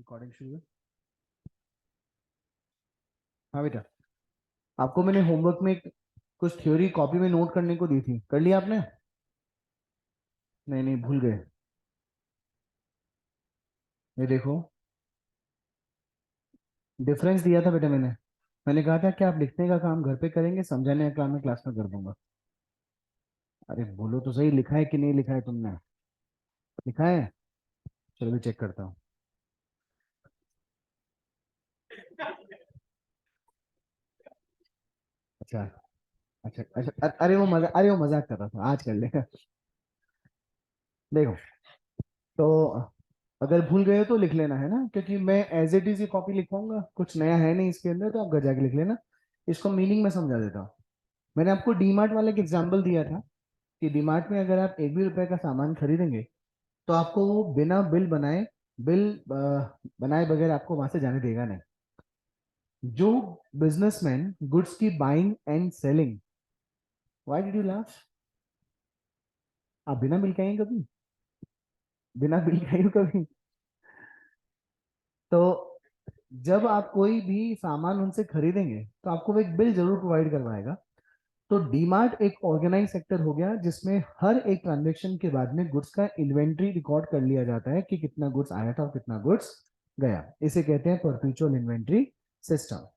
Recording शुरू है। हाँ बेटा, आपको मैंने होमवर्क में कुछ थ्योरी कॉपी में नोट करने को दी थी, कर लिया आपने? नहीं नहीं, भूल गए। ये देखो, डिफरेंस दिया था बेटा मैंने कहा था कि आप लिखने का काम घर पे करेंगे, समझाने का काम मैं क्लास में कर दूंगा। अरे बोलो तो सही, लिखा है कि नहीं लिखा है तुमने? लिखा है? चलो भी चेक करता हूँ। अच्छा अच्छा अच्छा, अरे वो मजाक कर रहा था, आज कर लेगा। देखो, तो अगर भूल गए हो तो लिख लेना है ना, क्योंकि मैं एज इट इज ये कॉपी लिखवाऊंगा, कुछ नया है नहीं इसके अंदर, तो आप घर जाके लिख लेना। इसको मीनिंग में समझा देता हूँ। मैंने आपको डीमार्ट वाले एक एग्जाम्पल दिया था कि डीमार्ट में अगर आप 1 भी रुपए का सामान खरीदेंगे तो आपको वो बिना बिल बनाए बगैर आपको वहां से जाने देगा नहीं। जो बिजनेसमैन गुड्स की buying and selling, why did you laugh? आप बिना बिल के आए कभी? बिना बिल के आए हो कभी? तो जब आप कोई भी सामान उनसे खरीदेंगे तो आपको वो एक बिल जरूर प्रोवाइड करवाएगा। तो डीमार्ट एक ऑर्गेनाइज सेक्टर हो गया जिसमें हर एक ट्रांजेक्शन के बाद में गुड्स का इन्वेंट्री रिकॉर्ड कर लिया जाता है कि कितना गुड्स आया था और कितना गुड्स गया। इसे कहते हैं परपेचुअल इन्वेंट्री सिस्टम।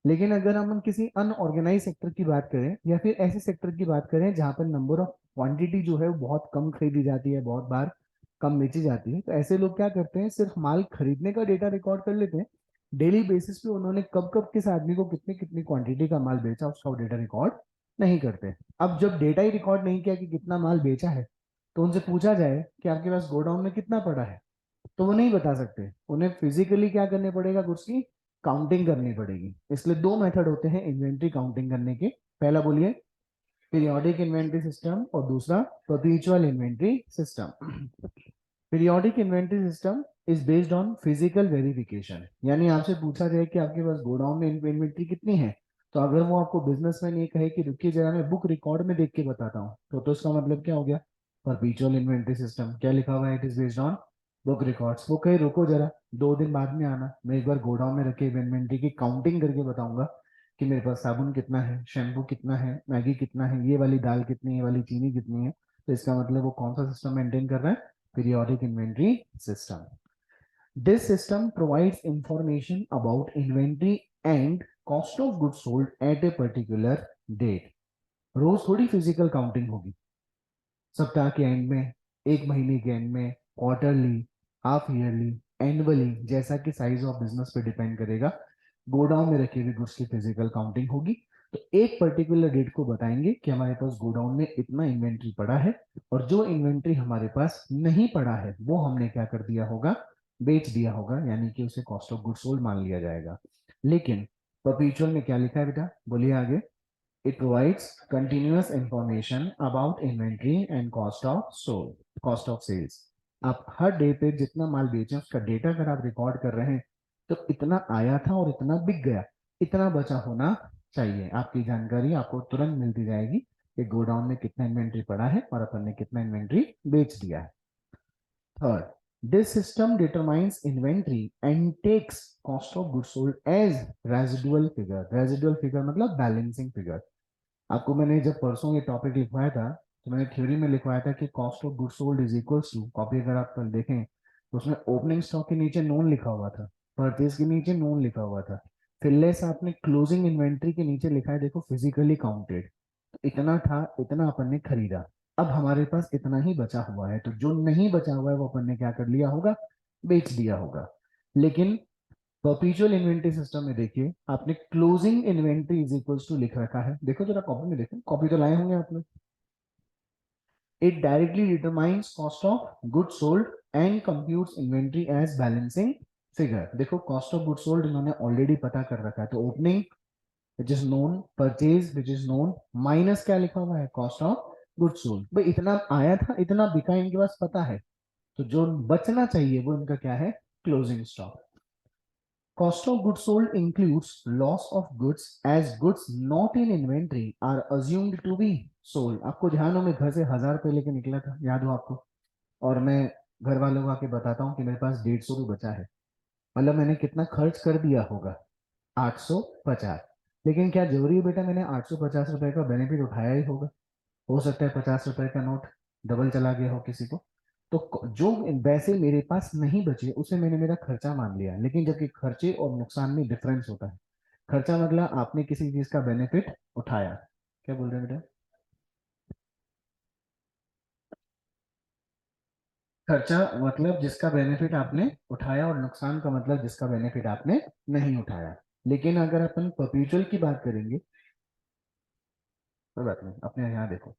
लेकिन अगर हम किसी अनऑर्गेनाइज सेक्टर की बात करें या फिर ऐसे सेक्टर की बात करें जहां पर नंबर ऑफ क्वांटिटी जो है वो बहुत कम खरीदी जाती है, बहुत बार कम बेची जाती है, तो ऐसे लोग क्या करते हैं, सिर्फ माल खरीदने का डेटा रिकॉर्ड कर लेते हैं। डेली बेसिस पे उन्होंने कब कब किस आदमी को कितनी कितनी क्वांटिटी का माल बेचा उसका डेटा रिकॉर्ड नहीं करते। अब जब डेटा ही रिकॉर्ड नहीं किया कि कितना माल बेचा है, तो उनसे पूछा जाए कि आपके पास गोडाउन में कितना पड़ा है, तो वो नहीं बता सकते। उन्हें फिजिकली क्या करने पड़ेगा, गुड्स की काउंटिंग करनी पड़ेगी। इसलिए दो मेथड होते हैं इन्वेंट्री काउंटिंग करने के। पहला बोलिए, पीरियोडिक इन्वेंट्री सिस्टम, और दूसरा perpetual inventory system. Periodic inventory system is based on physical verification, यानी आपसे पूछा जाए कि आपके पास गोडाउन में इन्वेंट्री कितनी है, तो अगर वो आपको बिजनेसमैन ये कहे कि रुकिए जरा मैं बुक रिकॉर्ड में देख के बताता हूँ, तो इसका मतलब क्या हो गया? परपेचुअल इन्वेंट्री सिस्टम क्या लिखा हुआ है? It is based on book records. वो कहे रुको जरा, 2 दिन बाद में आना, मैं एक बार गोडाउन में रखे इन्वेंट्री की काउंटिंग करके बताऊंगा कि मेरे पास साबुन कितना है, शैम्पू कितना है, मैगी कितना है, ये वाली दाल कितनी है, ये वाली चीनी कितनी है। तो इसका मतलब वो कौन सा सिस्टम मेंटेन कर रहा है? periodic inventory system. This system provides information about inventory and cost of goods sold at a particular date. रोज थोड़ी फिजिकल काउंटिंग होगी, सप्ताह के एंड में, एक महीने के एंड में, क्वार्टरली, हाफ ईयरली, एनुअली, जैसा कि साइज ऑफ बिजनेस पे डिपेंड करेगा, गोडाउन में रखे हुए गुड्स की फिजिकल काउंटिंग होगी। तो एक पर्टिकुलर डेट को बताएंगे कि हमारे पास गोडाउन में इतना इन्वेंट्री पड़ा है, और जो इन्वेंट्री हमारे पास नहीं पड़ा है वो हमने क्या कर दिया होगा? बेच दिया होगा, यानी कि उसे कॉस्ट ऑफ गुड सोल्ड मान लिया जाएगा। लेकिन परपेचुअल में क्या लिखा है बेटा, बोलिए आगे। It provides continuous information about inventory and cost of sales. आप हर डे पे जितना माल बेचे उसका डेटा अगर आप रिकॉर्ड कर रहे हैं, तो इतना आया था और इतना बिक गया, इतना बचा होना चाहिए। आपकी जानकारी आपको तुरंत मिलती जाएगी कि गोडाउन में कितना इन्वेंट्री पड़ा है और अपन ने कितना इन्वेंट्री बेच दिया है। Third, this system determines inventory and takes cost of goods sold as residual figure. Residual figure मतलब बैलेंसिंग फिगर। आपको मैंने जब परसों ये टॉपिक लिखवाया था, तो मैंने थ्योरी में लिखवाया था कि cost of good sold is equals to, copy अगर आप कल देखें तो उसमें ओपनिंग स्टॉक के नीचे नोन लिखा हुआ था, परचेज के नीचे नोन लिखा हुआ था, फिर लेस आपने क्लोजिंग इन्वेंट्री के नीचे लिखा है देखो फिजिकली काउंटेड। इतना था, इतना अपन ने खरीदा, अब हमारे पास इतना ही बचा हुआ है, तो जो नहीं बचा हुआ है वो अपन ने क्या कर लिया होगा? बेच दिया होगा। लेकिन परपेचुअल इन्वेंट्री सिस्टम में देखिए, आपने closing inventory is equals to लिख रखा है, देखो जरा कॉपी में देखो, कॉपी तो लाए होंगे आपने। It directly determines cost of good sold and computes inventory as balancing figure. देखो कॉस्ट ऑफ गुड सोल्ड इन्होंने ऑलरेडी पता कर रखा है, तो opening which is known, purchase which is known, minus क्या लिखा हुआ है? Cost of good sold. भाई इतना आया था, इतना बिका, इनके पास पता है, तो जो बचना चाहिए वो इनका क्या है? Closing stock. Cost of goods sold includes loss of goods as goods not in inventory are assumed to be sold. आपको ध्यान हो, मैं घर से 1000 रुपए लेके निकला था, याद हो आपको? और मैं घर वालों को आके बताता हूँ कि मेरे पास 150 भी बचा है, मतलब मैंने कितना खर्च कर दिया होगा, 850। लेकिन क्या जरूरी है बेटा मैंने 850 रुपए का बेनिफिट उठाया ही होगा? हो सकता है 50 रुपए का नोट डबल चला गया हो किसी को। तो जो वैसे मेरे पास नहीं बचे उसे मैंने मेरा खर्चा मान लिया, लेकिन जबकि खर्चे और नुकसान में डिफरेंस होता है। खर्चा मतलब आपने किसी चीज का बेनिफिट उठाया। क्या बोल रहे हैं बेटा? खर्चा मतलब जिसका बेनिफिट आपने उठाया, और नुकसान का मतलब जिसका बेनिफिट आपने नहीं उठाया। लेकिन अगर अपन परपेचुअल की बात करेंगे, कोई बात नहीं, अपने यहाँ देखो,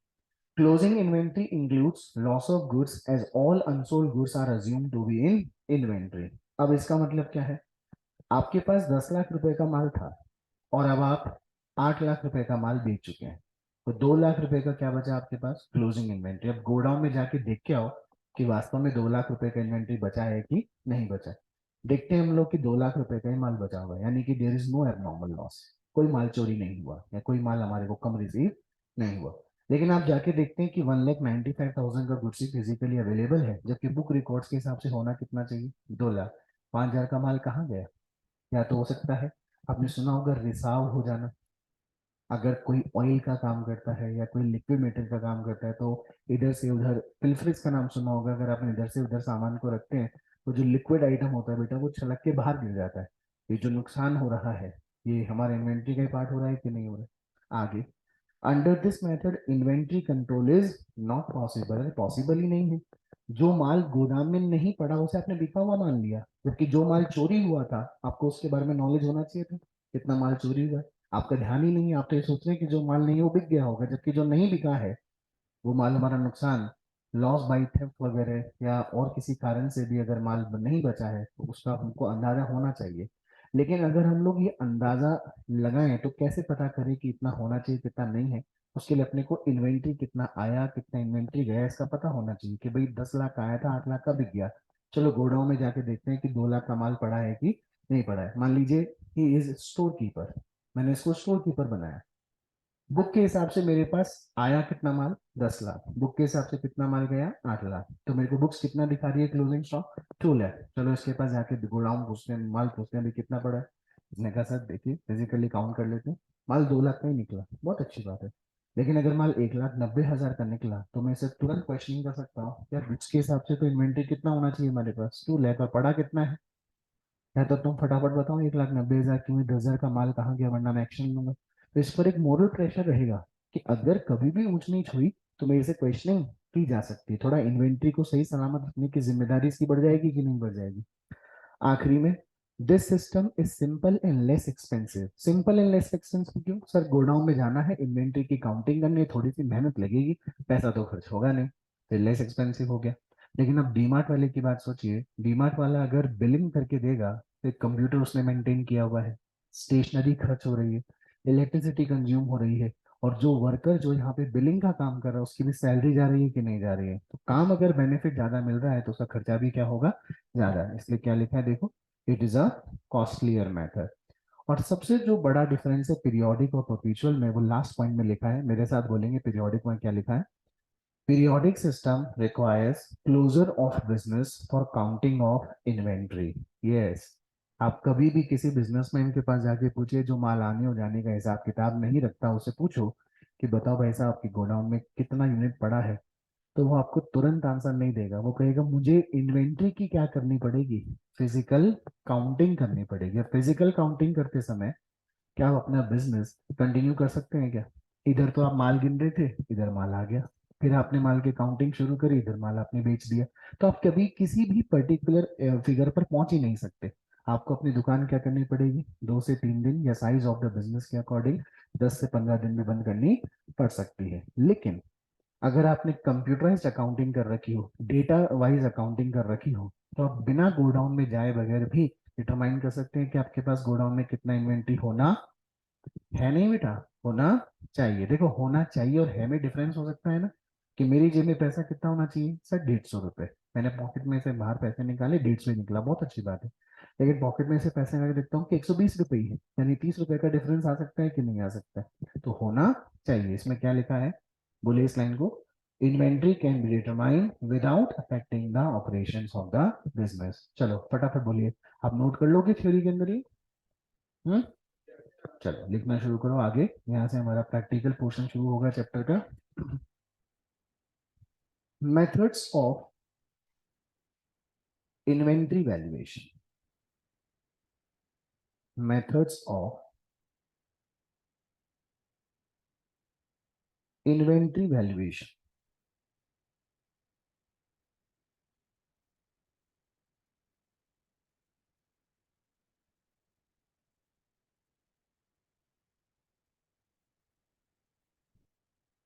closing inventory includes loss of goods as all unsold goods are assumed to be in inventory. अब इसका मतलब क्या है? आपके पास 10 लाख रुपए का माल था, और अब आप 8 लाख रुपए का माल बेच चुके हैं। तो 2 लाख रुपए का क्या बचा आपके पास? Closing inventory. अब गोडाउन में जाके देख के आओ कि वास्तव में 2 लाख रुपए का इन्वेंट्री बचा है कि नहीं बचा। देखते हैं हम लोग कि 2 लाख रुपए का ही माल बचा हुआ है, यानी कि there is no abnormal loss. कोई माल चोरी नहीं हुआ या कोई माल हमारे को कम रिसीव नहीं हुआ। लेकिन आप जाके देखते हैं कि 1,95,000 का गुड्स फिजिकली अवेलेबल है, जबकि बुक रिकॉर्ड्स के हिसाब से होना कितना चाहिए? 2 लाख। 5,000 का माल कहाँ गया? या तो हो सकता है, आपने सुना होगा, रिसाव हो जाना। अगर कोई ऑयल का काम करता है या कोई लिक्विड मेटल का काम करता है, तो इधर से उधर, पिलफरिज का नाम सुना होगा, अगर आपने इधर से उधर सामान को रखते हैं तो जो लिक्विड आइटम होता है बेटा वो छलक के बाहर गिर जाता है। ये जो नुकसान हो रहा है, ये हमारे इन्वेंट्री का ही पार्ट हो रहा है कि नहीं हो रहा है? आगे, under this method inventory control is not possible. Possible ही नहीं है। जो माल गोदाम में नहीं पड़ा उसे आपने बिका हुआ मान लिया, जबकि जो माल चोरी हुआ था आपको उसके बारे में नॉलेज होना चाहिए था, कितना माल चोरी हुआ है। आपका ध्यान ही नहीं है, आप तो ये सोच रहे हैं कि जो माल नहीं है वो बिक गया होगा, जबकि जो नहीं बिका है वो माल हमारा नुकसान, लॉस बाई थेफ्ट वगैरह या और किसी कारण से भी अगर माल नहीं बचा है तो उसका हमको अंदाजा होना चाहिए। लेकिन अगर हम लोग ये अंदाजा लगाएं तो कैसे पता करें कि इतना होना चाहिए कितना नहीं है? उसके लिए अपने को इन्वेंट्री कितना आया कितना इन्वेंट्री गया इसका पता होना चाहिए कि भाई 10 लाख का आया था, 8 लाख का बिक गया। चलो गोडाउन में जाके देखते हैं कि 2 लाख का माल पड़ा है कि नहीं पड़ा है। मान लीजिए ही इज स्टोर कीपर, मैंने इसको स्टोर कीपर बनाया। बुक के हिसाब से मेरे पास आया कितना माल? 10 लाख। बुक के हिसाब से कितना माल गया? 8 लाख। तो मेरे को बुक्स कितना दिखा रही है? Closing stock 2 lakh. चलो इसके पास जाके गोडाउन पूछते हैं, माल पूछते हैं, अभी कितना पड़ा है? इसने कहा सर देखिए फिजिकली काउंट कर लेते हैं, माल 2 लाख का ही निकला, बहुत अच्छी बात है। लेकिन अगर माल 1,90,000 का निकला तो मैं इसे तुरंत क्वेश्चनिंग कर सकता हूँ, यार बुक्स के हिसाब से तो इन्वेंट्री कितना होना चाहिए हमारे पास? 2 लाख, और पड़ा कितना है? या तो तुम फटाफट बताओ 1,90,000 क्यों, 10,000 का माल कहाँ गया, वरना मैं एक्शन लूंगा। तो इस पर एक मोरल प्रेशर रहेगा कि अगर कभी भी ऊंच नीच हुई तो मेरे से क्वेश्चनिंग की जा सकती है। थोड़ा इन्वेंट्री को सही सलामत रखने की जिम्मेदारी इसकी बढ़ जाएगी कि नहीं बढ़ जाएगी? आखिरी में, this system is simple and less expensive. Simple and less expensive क्यों सर? गोडाउन में जाना है, इन्वेंट्री की काउंटिंग करनी है, थोड़ी सी मेहनत लगेगी, पैसा तो खर्च होगा नहीं, फिर लेस एक्सपेंसिव हो गया। लेकिन अब डीमार्ट वाले की बात सोचिए, डीमार्ट वाला अगर बिलिंग करके देगा तो एक कंप्यूटर उसने मेंटेन किया हुआ है, स्टेशनरी खर्च हो रही है, इलेक्ट्रिसिटी कंज्यूम हो रही है, और जो वर्कर जो यहाँ पे बिलिंग का काम कर रहा है उसकी भी सैलरी जा रही है कि नहीं जा रही है? तो काम अगर बेनिफिट ज्यादा मिल रहा है तो उसका खर्चा भी क्या होगा? ज्यादा। इसलिए क्या लिखा है देखो, it is a costlier method. और सबसे जो बड़ा डिफरेंस है पीरियोडिक और परपेचुअल में, वो लास्ट पॉइंट में लिखा है, मेरे साथ बोलेंगे पीरियोडिक में क्या लिखा है। Periodic system requires closure of business for counting of inventory. Yes. आप कभी भी किसी बिजनेसमैन के पास जाके पूछिए जो माल आने और जाने का हिसाब किताब नहीं रखता, उसे पूछो कि बताओ भाई साहब आपकी गोडाउन में कितना यूनिट पड़ा है, तो वो आपको तुरंत आंसर नहीं देगा। वो कहेगा मुझे इन्वेंट्री की क्या करनी पड़ेगी? फिजिकल काउंटिंग करनी पड़ेगी। और फिजिकल काउंटिंग करते समय क्या आप अपना बिजनेस कंटिन्यू कर सकते हैं क्या? इधर तो आप माल गिन रहे थे, इधर माल आ गया, फिर आपने माल की काउंटिंग शुरू करी, इधर माल आपने बेच दिया। तो आप कभी किसी भी पर्टिकुलर फिगर पर पहुंच ही नहीं सकते। आपको अपनी दुकान क्या करनी पड़ेगी? 2 से 3 दिन या साइज ऑफ द बिजनेस के अकॉर्डिंग 10 से 15 दिन में बंद करनी पड़ सकती है। लेकिन अगर आपने कंप्यूटराइज्ड अकाउंटिंग कर रखी हो, डेटा वाइज अकाउंटिंग कर रखी हो, तो आप बिना गोडाउन में जाए बगैर भी डिटरमाइन कर सकते हैं कि आपके पास गोडाउन में कितना इन्वेंट्री होना है। नहीं बेटा, होना चाहिए। देखो होना चाहिए और है में डिफरेंस हो सकता है ना, कि मेरी जेब में पैसा कितना होना चाहिए सर? 150 रुपए। मैंने पॉकेट में से बाहर पैसे निकाले, 150 ही निकला, बहुत अच्छी बात है। लेकिन पॉकेट में से पैसे निकाल के देखता हूँ कि 120 रुपए ही है, यानी 30 रुपए का डिफरेंस आ सकता है कि नहीं आ सकता है? तो होना चाहिए। इसमें क्या लिखा है? बोले इस लाइन को, inventory can be determined without affecting the operations of the business. चलो फटाफट बोलिए, आप नोट कर लोगे थ्योरी के अंदर ही। हम्म, चलो लिखना शुरू करो आगे, यहाँ से हमारा प्रैक्टिकल पोर्शन शुरू होगा चैप्टर का। Methods of inventory valuation, methods of inventory valuation.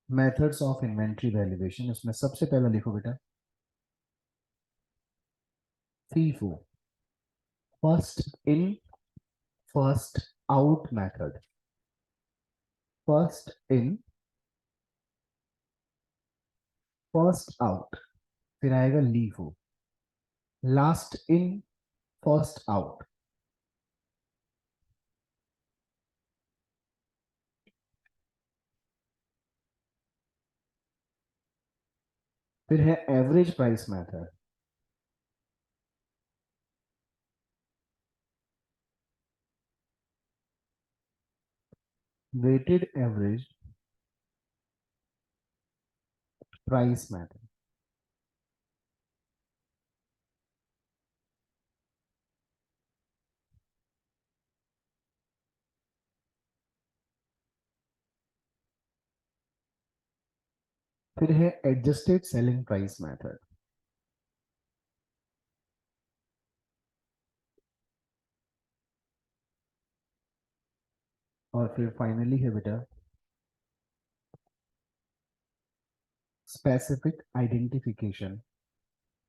Methods of inventory valuation, इसमें सबसे पहला लिखो बेटा FIFO, first in first out method, first in first out. फिर आएगा LIFO, last in first out. फिर है average price method, weighted average price method. फिर है एडजस्टेड सेलिंग प्राइस मेथड। और फिर फाइनली है बेटा स्पेसिफिक आइडेंटिफिकेशन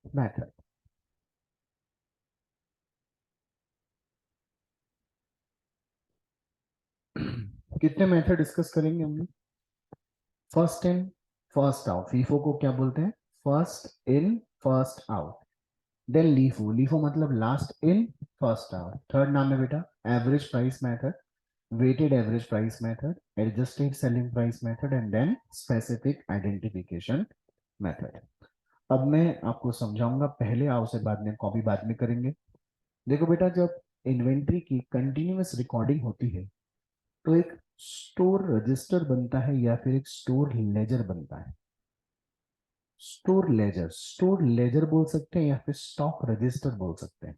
मेथड। कितने मेथड डिस्कस करेंगे हम लोग? First in first out, FIFO को क्या बोलते हैं? First in first out. Then LIFO, LIFO मतलब last in first out. Third नाम है बेटा average price method, weighted average price method, adjusted selling price method and then specific identification method. अब मैं आपको समझाऊंगा पहले, आओ से बाद में, कॉपी बाद में करेंगे। देखो बेटा, जब इन्वेंट्री की कंटिन्यूअस रिकॉर्डिंग होती है तो एक स्टोर रजिस्टर बनता है या फिर एक स्टोर लेजर बनता है। स्टोर लेजर, स्टोर लेजर बोल सकते हैं या फिर स्टॉक रजिस्टर बोल सकते हैं।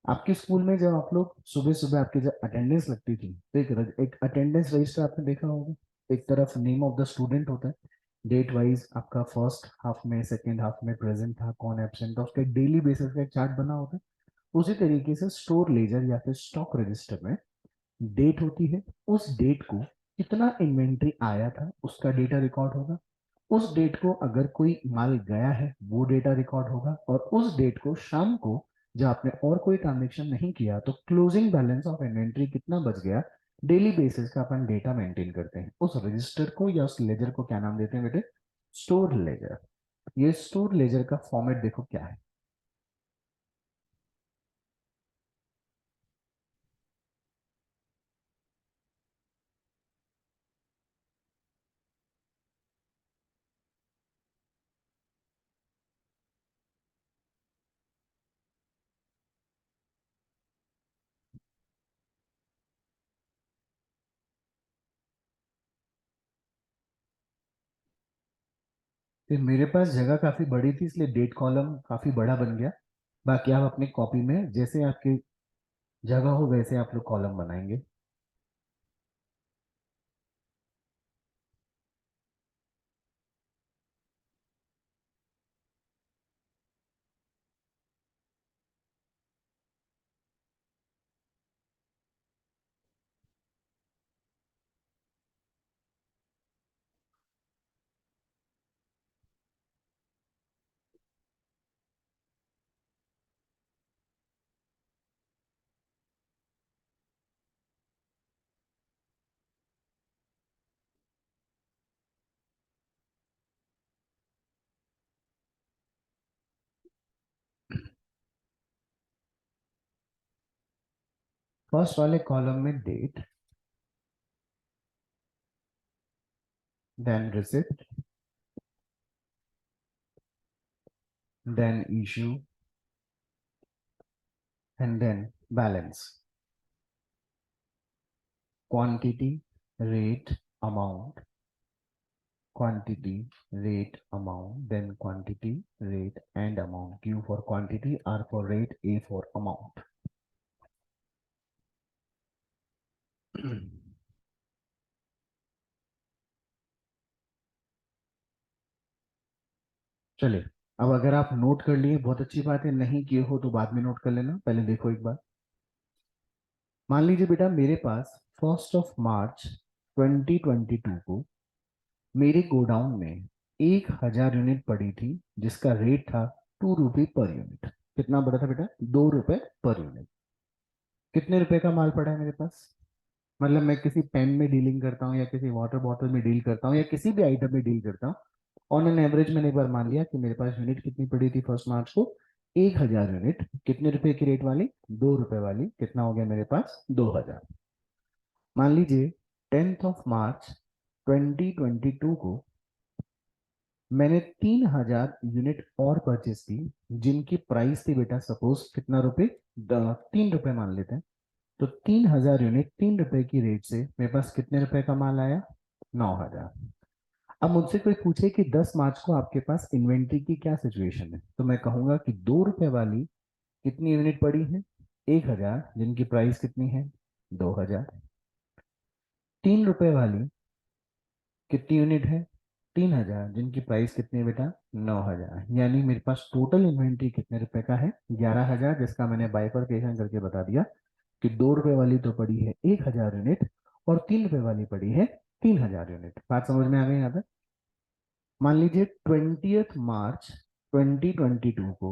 आपके स्कूल में जब आप लोग सुबह सुबह आपकी जब अटेंडेंस लगती थी तो एक अटेंडेंस रजिस्टर आपने देखा होगा। एक तरफ नेम ऑफ द स्टूडेंट होता है, डेट वाइज आपका फर्स्ट हाफ में, सेकेंड हाफ में प्रेजेंट था, कौन एब्सेंट था, उसका एक डेली बेसिस का एक चार्ट बना होता है। उसी तरीके से स्टोर लेजर या फिर स्टॉक रजिस्टर में डेट होती है, उस डेट को कितना इन्वेंट्री आया था उसका डेटा रिकॉर्ड होगा। उस डेट को अगर कोई माल गया है वो डेटा रिकॉर्ड होगा, और उस डेट को शाम को जब आपने और कोई ट्रांजेक्शन नहीं किया तो क्लोजिंग बैलेंस ऑफ इन्वेंट्री कितना बच गया, डेली बेसिस का अपन डेटा मेंटेन करते हैं। उस रजिस्टर को या उस लेजर को क्या नाम देते हैं बेटे? Store laser. ये स्टोर लेजर का फॉर्मेट देखो क्या है। फिर मेरे पास जगह काफी बड़ी थी इसलिए डेट कॉलम काफी बड़ा बन गया। बाकी आप अपनी कॉपी में जैसे आपकी जगह हो वैसे आप लोग कॉलम बनाएंगे। फर्स्ट वाले कॉलम में date, then receipt, then issue, and then balance. Quantity, rate, amount, quantity, rate, amount, then quantity, rate, and amount. Q for quantity, R for rate, A for amount. चलिए, अब अगर आप note कर लिए बहुत अच्छी बात है, नहीं किए हो तो बाद में नोट कर लेना, पहले देखो एक बार। मान लीजिए बेटा मेरे पास 1 मार्च 2022 को मेरे गोडाउन में 1000 यूनिट पड़ी थी, जिसका रेट था 2 रुपये पर यूनिट। कितना पड़ा था बेटा? 2 रुपए पर यूनिट। कितने रुपए का माल पड़ा है मेरे पास? मतलब मैं किसी पेन में डीलिंग करता हूँ या किसी वाटर बॉटल में डील करता हूँ या किसी भी आइटम में डील करता हूँ, ऑन एन एवरेज मैंने एक बार मान लिया कि मेरे पास यूनिट कितनी पड़ी थी 1 मार्च को? 1000 यूनिट। कितने रुपए की रेट वाली? 2 रुपए वाली। कितना हो गया मेरे पास? 2000। मान लीजिए 10 मार्च 2022 को मैंने 3000 यूनिट और परचेस की, जिनकी प्राइस थी बेटा सपोज कितना रुपए? 3 रुपए मान लेते हैं। तो 3000 यूनिट 3 रुपए की रेट से मेरे पास कितने रुपए का माल आया? 9000। अब मुझसे कोई पूछे कि 10 मार्च को आपके पास इन्वेंट्री की क्या सिचुएशन है, तो मैं कहूंगा कि 2 रुपए वाली कितनी यूनिट पड़ी है? 1000, जिनकी प्राइस कितनी है? 2000। 3 रुपए वाली कितनी यूनिट है? 3000, जिनकी प्राइस कितनी है बेटा? 9000। यानी मेरे पास टोटल इन्वेंट्री कितने रुपए का है? 11000, जिसका मैंने बाइफरकेशन करके बता दिया कि 2 रुपए वाली तो पड़ी है 1000 यूनिट और 3 रुपए वाली पड़ी है 3000 यूनिट। बात समझ में आ गई यहाँ पे? मान लीजिए 20 मार्च 2022 को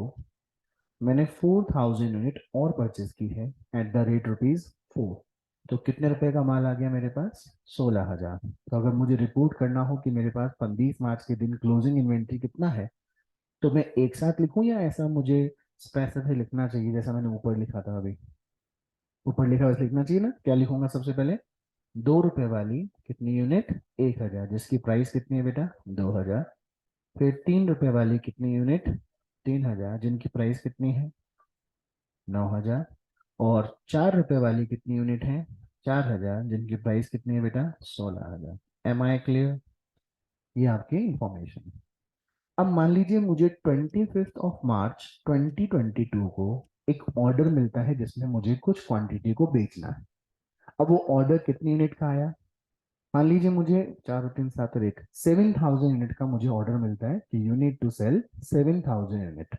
मैंने 4000 यूनिट और परचेज की है एट द रेट रुपीज 4। तो कितने रुपए का माल आ गया मेरे पास? 16000। तो अगर मुझे रिपोर्ट करना हो कि मेरे पास 20 मार्च के दिन क्लोजिंग इन्वेंट्री कितना है, तो मैं एक साथ लिखूं या ऐसा मुझे स्पेसिफिक लिखना चाहिए जैसा मैंने ऊपर लिखा था अभी? ऊपर लिखा वैसे लिखना चाहिए ना? क्या लिखूंगा सबसे पहले? 2 रुपए वाली कितनी यूनिट? 1000, जिसकी प्राइस कितनी है बेटा? 2000। फिर 3 रुपए वाली कितनी यूनिट? 3000, जिनकी प्राइस कितनी है? 9000। और 4 रुपए वाली कितनी यूनिट है? 4000, जिनकी प्राइस कितनी है बेटा? 16000। Am I clear? ये आपकी इंफॉर्मेशन है। अब मान लीजिए मुझे 25 मार्च 2022 को एक ऑर्डर मिलता है जिसमें मुझे कुछ क्वांटिटी को बेचना है। अब वो ऑर्डर कितनी यूनिट का आया? मान लीजिए मुझे 7,000 यूनिट का मुझे ऑर्डर मिलता है कि you need to sell 7,000 unit.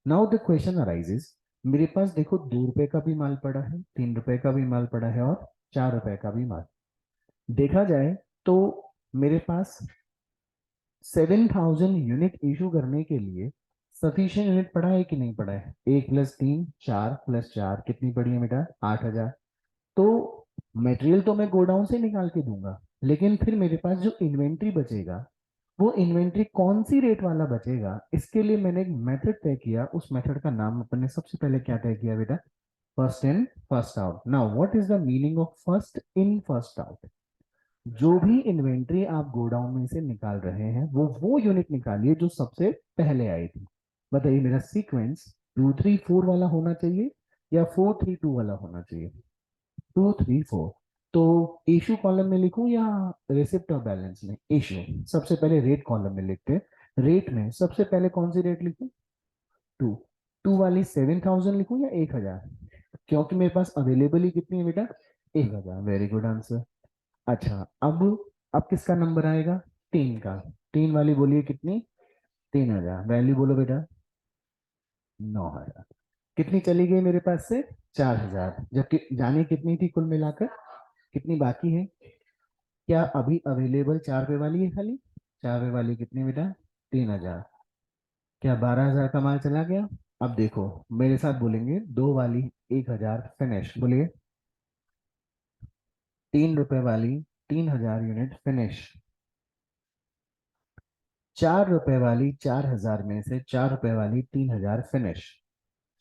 Now the question arises, मेरे पास देखो 2 रुपए का भी माल पड़ा है, 3 रुपए का भी माल पड़ा है और 4 रुपए का भी माल। देखा जाए तो मेरे पास 7,000 यूनिट इशू करने के लिए सफिशियंट यूनिट पड़ा है कि नहीं पड़ा है? 1 + 3 4 + 4 कितनी पड़ी है बेटा? 8,000। तो मटेरियल तो मैं गोडाउन से निकाल के दूंगा, लेकिन फिर मेरे पास जो इन्वेंट्री बचेगा, वो इन्वेंट्री कौन सी रेट वाला बचेगा, इसके लिए मैंने एक मेथड तय किया। उस मेथड का नाम अपन ने सबसे पहले क्या तय किया बेटा? First in first out. Now what is the meaning of first in first out? जो भी इन्वेंट्री आप गोडाउन में से निकाल रहे हैं, वो यूनिट निकालिए जो सबसे पहले आई थी। बताइए मेरा सीक्वेंस 2 3 4 वाला होना चाहिए या 4 3 2 वाला होना चाहिए? 2 3 4। तो इशू कॉलम में लिखूं या रिसिप्ट और बैलेंस में? इशू सबसे पहले रेट कॉलम में लिखते हैं। रेट में सबसे पहले कौन सी रेट लिखूं? 2। 2 वाली 7,000 लिखूं या 1000? क्योंकि मेरे पास अवेलेबल ही कितनी है बेटा? 1000। Very good answer. अच्छा, अब किसका नंबर आएगा? 3 का। 3 वाली बोलिए कितनी? 3000। वैल्यू बोलो बेटा? 9000। कितनी चली गई मेरे पास से? 4000। जबकि जाने कितनी थी कुल मिलाकर? कितनी बाकी है? क्या अभी अवेलेबल 4 रुपए वाली है खाली? 4 रुपए वाली कितनी बेटा? 3000। क्या 12,000 का माल चला गया? अब देखो, मेरे साथ बोलेंगे, 2 वाली 1000 फिनिश, बोलिए। 3 रुपए वाली 3000 यूनिट फिनिश। 4 रुपए वाली 4000 में से 4 रुपए वाली 3000 फिनिश।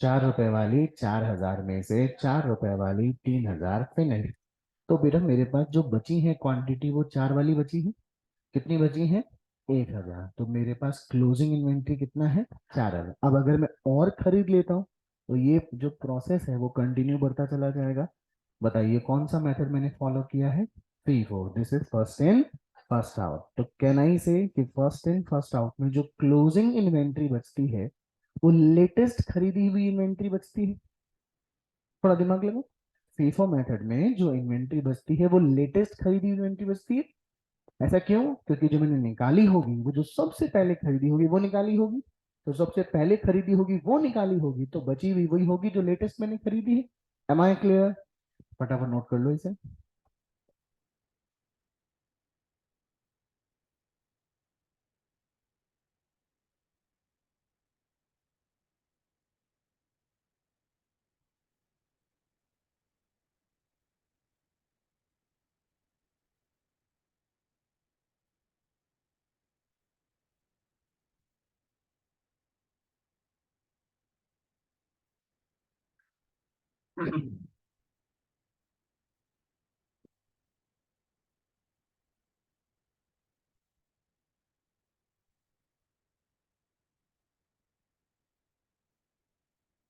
4 रुपए वाली 4000 में से 4 रुपए वाली 3000 फिनिश। तो बेटा मेरे पास जो बची है क्वांटिटी वो 4 वाली बची है। कितनी बची है? 1000, तो मेरे पास क्लोजिंग इन्वेंट्री कितना है? 4000। अब अगर मैं और खरीद लेता हूँ तो ये जो प्रोसेस है वो कंटिन्यू बढ़ता चला जाएगा। बताइए कौन सा मेथड मैंने फॉलो किया है? FIFO, this is first in first out. तो कैन आई से कि फर्स्ट इन फर्स्ट आउट में जो क्लोजिंग इन्वेंट्री बचती है वो लेटेस्ट खरीदी हुई इन्वेंट्री बचती है। थोड़ा दिमाग लगाओ। FIFO मेथड में जो इन्वेंट्री बचती है वो लेटेस्ट खरीदी हुई इन्वेंट्री बचती है। ऐसा क्यों? क्योंकि जो मैंने निकाली होगी वो जो सबसे पहले खरीदी होगी वो निकाली होगी, तो सबसे पहले खरीदी होगी वो निकाली होगी, तो बची हुई वही होगी जो लेटेस्ट मैंने खरीदी है। Am I clear? फटाफट नोट कर लो इसे।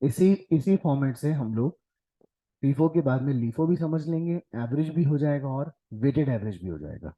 इसी इसी फॉर्मेट से हम लोग FIFO के बाद में LIFO भी समझ लेंगे, एवरेज भी हो जाएगा और वेटेड एवरेज भी हो जाएगा।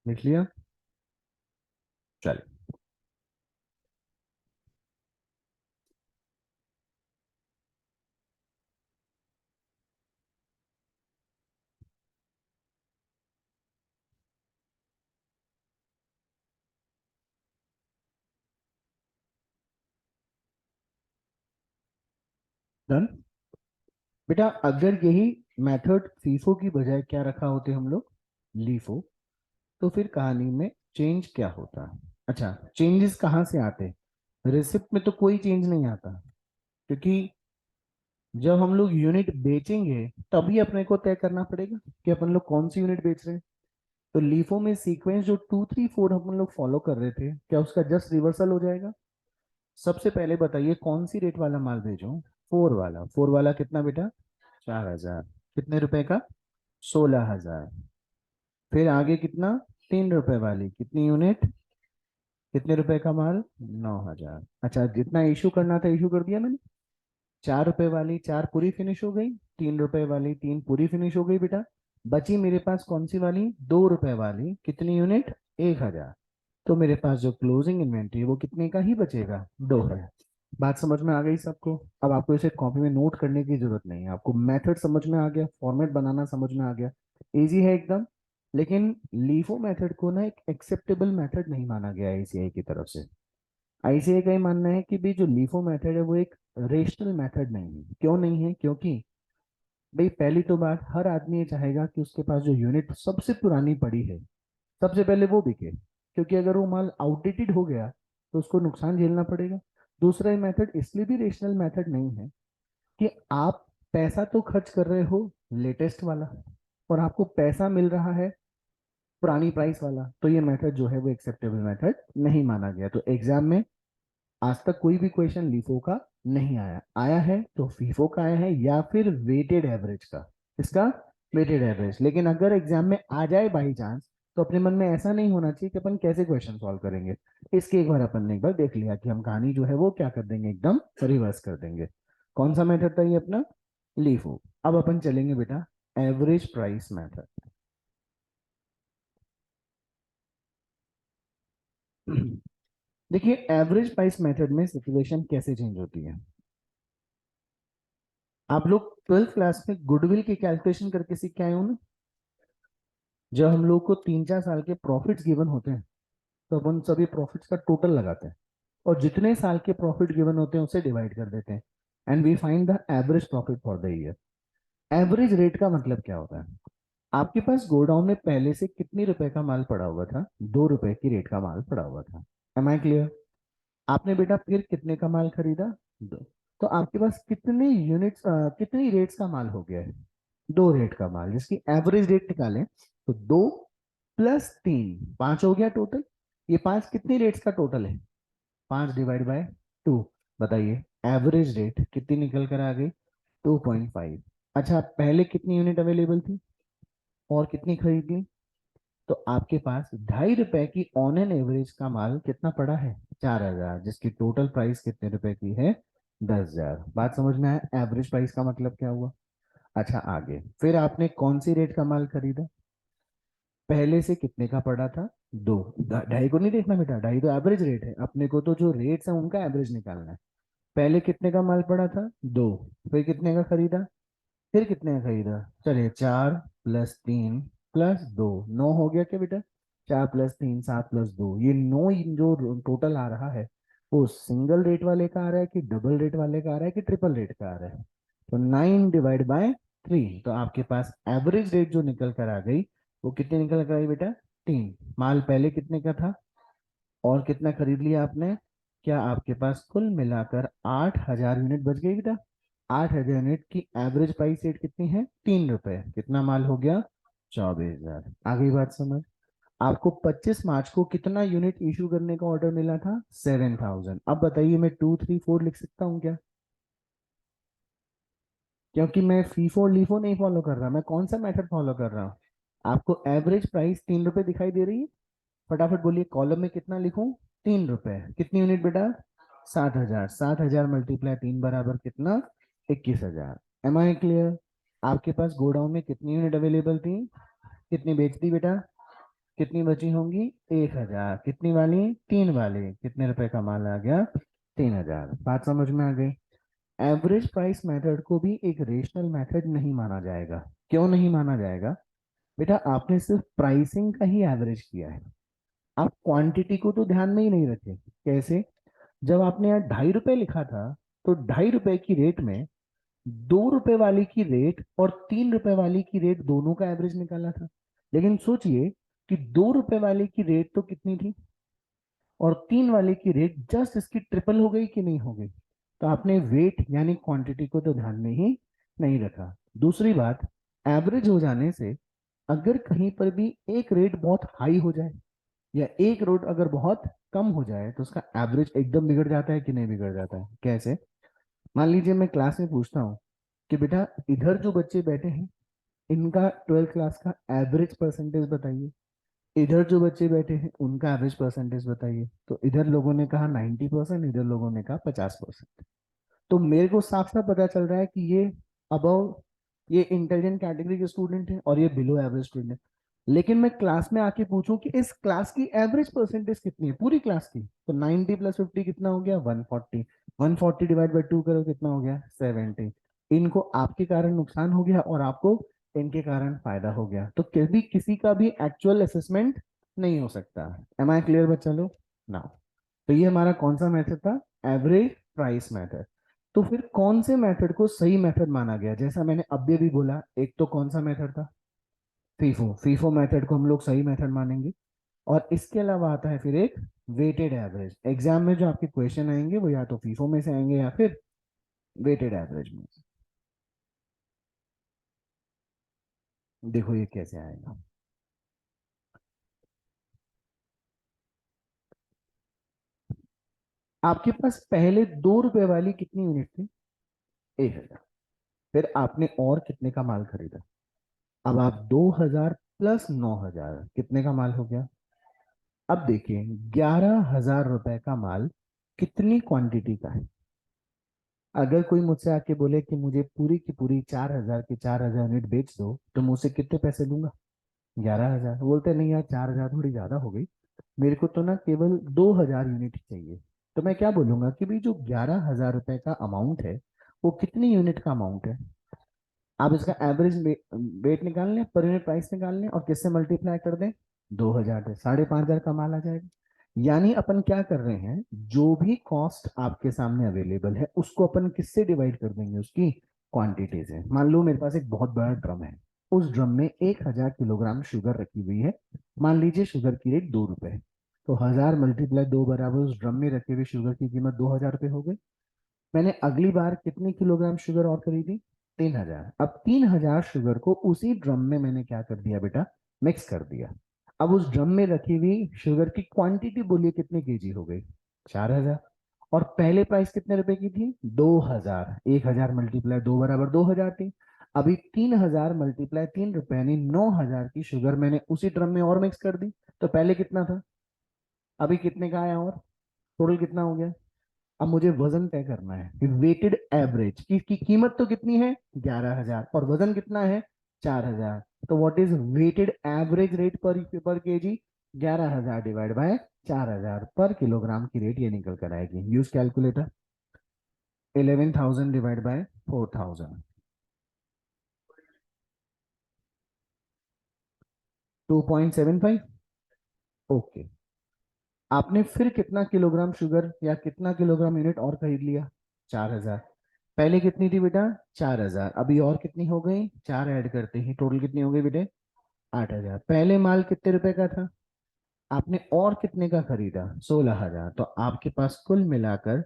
लिख लिया? चलिए। डन। बेटा अगर यही मेथड FIFO की बजाय क्या रखा होते हम लोग? LIFO, तो फिर कहानी में चेंज क्या होता? अच्छा, चेंजेस कहाँ से आते? रिसिप्ट में तो कोई चेंज नहीं आता, क्योंकि जब हम लोग यूनिट बेचेंगे तभी अपने को तय करना पड़ेगा कि अपन लोग कौन सी यूनिट बेच रहे हैं। तो लीफो में सीक्वेंस जो 2 3 4 हम लोग फॉलो कर रहे थे, क्या उसका जस्ट रिवर्सल हो जाएगा? सबसे पहले बताइए कौन सी रेट वाला माल भेजूं? 4 वाला। 4 वाला कितना बेटा? 4000। कितने रुपए का? 16,000। फिर आगे कितना? 3 रुपए वाली कितनी यूनिट? कितने रुपए का माल? 9,000। अच्छा, जितना इशू करना था इशू कर दिया मैंने। 4 रुपए वाली 4 पूरी फिनिश हो गई, 3 रुपए वाली 3 पूरी फिनिश हो गई बेटा। बची मेरे पास कौन सी वाली? 2 रुपए वाली कितनी यूनिट? 1,000। तो मेरे पास जो क्लोजिंग इन्वेंट्री है वो कितने का ही बचेगा? 2 है। बात समझ में आ गई सबको? अब आपको इसे कॉपी में नोट करने की जरूरत नहीं है, आपको मेथड समझ में आ गया, फॉर्मेट बनाना समझ में आ गया। इजी है एकदम। लेकिन लीफो मेथड को ना एक एक्सेप्टेबल मेथड नहीं माना गया आईसीआई की तरफ से। आईसीआई का ये मानना है कि भी जो लीफो मेथड है वो एक रेशनल मेथड नहीं है। क्यों नहीं है? क्योंकि भाई पहली तो बात, हर आदमी ये चाहेगा कि उसके पास जो यूनिट सबसे पुरानी पड़ी है सबसे पहले वो बिके, क्योंकि अगर वो माल आउटडेटेड हो गया तो उसको नुकसान झेलना पड़ेगा। दूसरा मेथड इसलिए भी रेशनल मेथड नहीं है कि आप पैसा तो खर्च कर रहे हो लेटेस्ट वाला और आपको पैसा मिल रहा है पुरानी प्राइस वाला, तो ये मेथड जो है वो एक्सेप्टेबल मेथड नहीं माना गया। तो एग्जाम में आज तक कोई भी क्वेश्चन लिफो का नहीं आया, आया है तो फीफो का आया है या फिर वेटेड एवरेज का। इसका वेटेड एवरेज। लेकिन अगर एग्जाम में आ जाए बाई चांस, तो अपने मन में ऐसा नहीं होना चाहिए कि अपन कैसे क्वेश्चन सॉल्व करेंगे। इसके एक बार अपन ने एक बार देख लिया कि हम कहानी जो है वो क्या कर देंगे, एकदम रिवर्स कर देंगे। कौन सा मेथड था ये अपना? लीफो। अब अपन चलेंगे बेटा एवरेज प्राइस मेथड। देखिए एवरेज प्राइस मेथड में सिचुएशन कैसे चेंज होती है। आप लोग ट्वेल्थ क्लास में गुडविल की कैलकुलेशन करके सीख के आए हो ना। जब हम लोग को 3-4 साल के प्रॉफिट्स गिवन होते हैं तो अपन सभी प्रॉफिट्स का टोटल लगाते हैं और जितने साल के प्रॉफिट गिवन होते हैं उसे डिवाइड कर देते हैं and we find the average profit for the year. Average rate का मतलब क्या होता है? आपके पास गोडाउन में पहले से कितने रुपए का माल पड़ा हुआ था? 2 रुपए की रेट का माल पड़ा हुआ था। Am I clear? आपने बेटा फिर कितने का माल खरीदा? 2। तो आपके पास कितने यूनिट्स, कितनी रेट्स का माल हो गया है? 2 रेट का माल, जिसकी एवरेज रेट निकालें तो 2 + 3, 5 हो गया टोटल। ये 5 कितनी रेट्स का टोटल है? 5/2। बताइए एवरेज रेट कितनी निकल कर आ गई? 2.5। अच्छा पहले कितनी यूनिट अवेलेबल थी और कितनी खरीद ली? तो आपके पास 2.5 रुपए की ऑन एन एवरेज का माल कितना पड़ा है? 4,000, जिसकी टोटल प्राइस कितने रुपए की है? 10,000। बात समझ में आया एवरेज प्राइस का मतलब क्या हुआ? अच्छा आगे फिर आपने कौन सी रेट का माल खरीदा? पहले से कितने का पड़ा था? 2। 2.5 को नहीं देखना बेटा, 2.5 तो एवरेज रेट है, अपने को तो जो रेट्स है उनका एवरेज निकालना है। पहले कितने का माल पड़ा था? 2। फिर कितने का खरीदा? फिर कितने का खरीदा? चलिए 4 + 3 + 2, 9 हो गया क्या बेटा? 4 + 3 7 + 2, ये 9 जो टोटल आ रहा है वो सिंगल रेट वाले का आ रहा है कि डबल रेट वाले का आ रहा है कि ट्रिपल रेट का आ रहा है? तो 9/3, तो आपके पास एवरेज रेट जो निकल कर आ गई वो कितनी निकल कर आई बेटा? 3। माल पहले कितने का था और कितना खरीद लिया आपने? क्या आपके पास कुल मिलाकर 8,000 यूनिट बच गई बेटा? 8,000 यूनिट की एवरेज प्राइस रेट कितनी है? 3 रुपए। कितना माल हो गया? 24,000। आ गई बात समझ? आपको 25 मार्च को कितना यूनिट इशू करने का ऑर्डर मिला था? 7,000। अब बताइए मैं 2 3 4 लिख सकता हूँ क्या? क्योंकि मैं फीफो लीफो नहीं फॉलो कर रहा, मैं कौन सा मेथड फॉलो कर रहा हूँ? आपको एवरेज प्राइस 3 रुपए दिखाई दे रही है? फटाफट बोलिए कॉलम में कितना लिखूं? 3 रुपए। कितनी यूनिट बेटा? 7,000। 7,000 × 3 बराबर कितना? 21,000। Am I clear? आपके पास गोडाउन में कितनी यूनिट अवेलेबल थी? कितनी बेच दी बेटा? कितनी बची होंगी? 1,000। कितनी वाली? 3 वाली। कितने रुपए का माल आ गया? 3,000। बात समझ में आ गई? एवरेज प्राइस मेथड को भी एक रेशनल मेथड नहीं माना जाएगा। क्यों नहीं माना जाएगा? बेटा आपने सिर्फ प्राइसिंग का ही एवरेज किया है, आप क्वांटिटी को तो ध्यान में ही नहीं रखे। कैसे? जब आपने यहाँ 2.5 रुपए लिखा था तो 2.5 रुपए की रेट में 2 रुपए वाली की रेट और 3 रुपए वाली की रेट दोनों का एवरेज निकाला था। लेकिन सोचिए कि 2 रुपए वाले की रेट तो कितनी थी और 3 वाले की रेट जस्ट इसकी ट्रिपल हो गई कि नहीं हो गई? तो आपने वेट यानी क्वांटिटी को तो ध्यान में ही नहीं रखा। दूसरी बात, एवरेज हो जाने से अगर कहीं पर भी एक रेट बहुत हाई हो जाए या एक रोड अगर बहुत कम हो जाए तो उसका एवरेज एकदम बिगड़ जाता है कि नहीं बिगड़ जाता है? कैसे? मान लीजिए मैं क्लास में पूछता हूँ कि बेटा इधर जो बच्चे बैठे हैं इनका 12th क्लास का एवरेज परसेंटेज बताइए, इधर जो बच्चे बैठे हैं उनका एवरेज परसेंटेज बताइए। तो इधर लोगों ने कहा 90%, इधर लोगों ने कहा 50%। तो मेरे को साफ साफ पता चल रहा है कि ये अबव, ये इंटेलिजेंट कैटेगरी के स्टूडेंट हैं और ये बिलो एवरेज स्टूडेंट है। लेकिन मैं क्लास में आके पूछूं कि इस क्लास की एवरेज परसेंटेज कितनी है पूरी क्लास की, तो 90 + 50 कितना हो गया? 140। 140 डिवाइड बाई 2 करो कितना हो गया? 70। इनको आपके कारण नुकसान हो गया और आपको इनके कारण फायदा हो गया, तो कभी किसी का भी एक्चुअल असेसमेंट नहीं हो सकता। एम आई क्लियर बच्चा लोग ना? तो ये हमारा कौन सा मेथड था? Average price method. तो फिर कौन से मेथड को सही मेथड माना गया? जैसा मैंने अभी भी बोला, एक तो कौन सा मेथड था? फीफो। फीफो मेथड को हम लोग सही मेथड मानेंगे। और इसके अलावा आता है फिर एक वेटेड एवरेज। एग्जाम में जो आपके क्वेश्चन आएंगे वो या तो फीफो में से आएंगे या फिर वेटेड एवरेज में से। देखो ये कैसे आएगा। आपके पास पहले 2 रुपए वाली कितनी यूनिट थी? 1,000। फिर आपने और कितने का माल खरीदा? अब आप 2,000 प्लस 9,000 कितने का माल हो गया? अब देखिए 11,000 रुपए का माल कितनी क्वांटिटी का है? अगर कोई मुझसे आके बोले कि मुझे पूरी की पूरी 4,000 की 4,000 यूनिट बेच दो, तो मैं उससे कितने पैसे लूंगा? 11,000। बोलते नहीं यार, 4,000 थोड़ी ज्यादा हो गई, मेरे को तो ना केवल 2,000 यूनिट ही चाहिए। तो मैं क्या बोलूंगा कि भाई जो 11,000 रुपए का अमाउंट है, वो कितनी यूनिट का अमाउंट है? आप इसका एवरेज वेट निकाल लें, पर यूनिट प्राइस निकाल लें, और किससे मल्टीप्लाई कर दें? 2,000 से 5,500 का माल आ जाएगा। यानी अपन क्या कर रहे हैं, जो भी कॉस्ट आपके सामने अवेलेबल है उसको अपन किससे डिवाइड कर देंगे? उसकी क्वांटिटी से। मान लो मेरे पास एक बहुत बड़ा ड्रम है, उस ड्रम में 1,000 किलोग्राम शुगर रखी हुई है। मान लीजिए शुगर की रेट 2 रुपए है, तो 1,000 × 2 बराबर उस ड्रम में रखे हुए शुगर की कीमत 2,000 रुपये हो गई। मैंने अगली बार कितनी किलोग्राम शुगर और खरीदी? 3,000। अब 3,000 शुगर को उसी ड्रम में मैंने क्या कर दिया बेटा? मिक्स कर दिया। अब उस ड्रम में रखी हुई शुगर की क्वांटिटी बोलिए कितने केजी हो गई? 4,000। और पहले प्राइस कितने रुपए की थी? 2,000। 1,000 मल्टीप्लाई 2 बराबर 2,000 थी। अभी 3,000 मल्टीप्लाई 3 रुपए यानी 9,000 की शुगर मैंने उसी ड्रम में और मिक्स कर दी। तो पहले कितना था, अभी कितने का आया, और टोटल कितना हो गया? अब मुझे वजन तय करना है कि वेटेड एवरेज की कीमत तो कितनी है? 11,000, और वजन कितना है? 4,000। तो what is weighted average rate per KG? 11,000 divide by 4,000 per kilogram की रेट ये निकल कर आएगी। Use calculator. 11,000 divide by 4,000, 2.75। Okay. आपने फिर कितना किलोग्राम शुगर या कितना किलोग्राम यूनिट और खरीद लिया? 4,000। पहले कितनी थी बेटा? 4,000। अभी और कितनी हो गई? 4 ऐड करते ही टोटल कितनी हो गई बेटे? 8,000। पहले माल कितने रुपए का था? आपने और कितने का खरीदा? 16,000। तो आपके पास कुल मिलाकर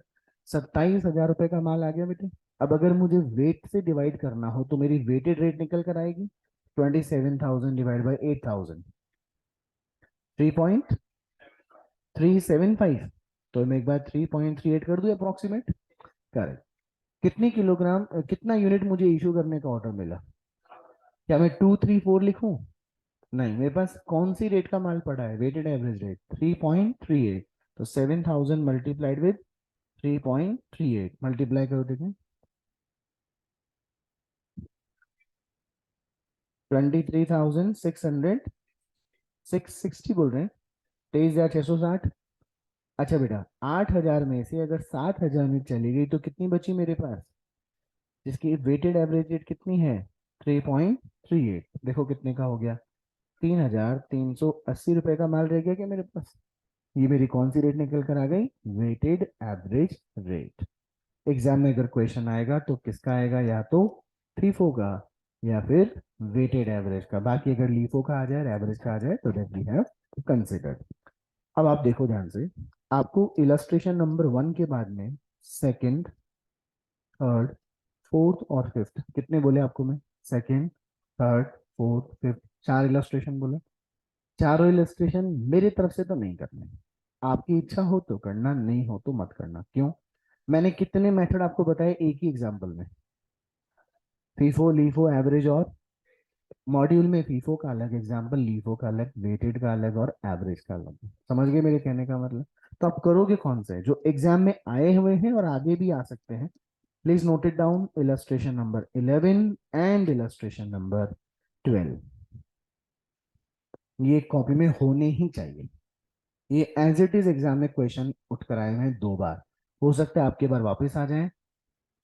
27,000 रुपए का माल आ गया बेटे। अब अगर मुझे वेट से डिवाइड करना हो तो मेरी वेटेड रेट निकल कर आएगी 27,000 डिवाइड बाई 8,000, 3.375। तो मैं एक बार 3.38 कर दूं अप्रोक्सीमेट। करेक्ट। कितनी किलोग्राम कितना यूनिट मुझे इशू करने का ऑर्डर मिला? क्या मैं 234 लिखूं? नहीं, मेरे पास कौन सी रेट का माल पड़ा है? Weighted average rate 3.38। तो 7,000 मल्टीप्लाइड विद 3.38 मल्टीप्लाई करो, देखें। 23,600, 660 बोल रहे हैं। 23,660। अच्छा बेटा, 8,000 में से अगर 7,000 यूनिट चली गई तो कितनी बची मेरे पास, जिसकी वेटेड एवरेज रेट कितनी है? 3.38। देखो कितने का हो गया? 3,380 रुपए का माल रह गया क्या मेरे पास? ये मेरी कौन सी रेट निकल कर आ गई? Weighted average rate. एग्जाम में अगर क्वेश्चन आएगा तो किसका आएगा? या तो फीफो का या फिर वेटेड एवरेज का। बाकी अगर लीफो का आ जाए, एवरेज का आ जाए, तो दैट वी हैव कंसिडर्ड। अब आप देखो ध्यान से, आपको इलस्ट्रेशन नंबर 1 के बाद में सेकंड, थर्ड, फोर्थ और फिफ्थ कितने बोले आपको मैं? Second, third, fourth, fifth, 4 illustration बोले। चारों इलस्ट्रेशन मेरी तरफ से तो नहीं करने। आपकी इच्छा हो तो करना, नहीं हो तो मत करना। क्यों? मैंने कितने मेथड आपको बताए एक ही एग्जांपल में? फीफो, लीफो, एवरेज और मॉड्यूल में फीफो का अलग एग्जांपल, लीफो का अलग, वेटेड का अलग और एवरेज का अलग। समझ गए मेरे कहने का मतलब? तो आप करोगे कौन से जो एग्जाम में आए हुए हैं और आगे भी आ सकते हैं? Please note it down. Illustration number 11 and illustration number 12, ये कॉपी में होने ही चाहिए। ये एज इट इज एग्जाम में क्वेश्चन उठ कर आए हैं 2 बार। हो सकता है आपके बार वापस आ जाए,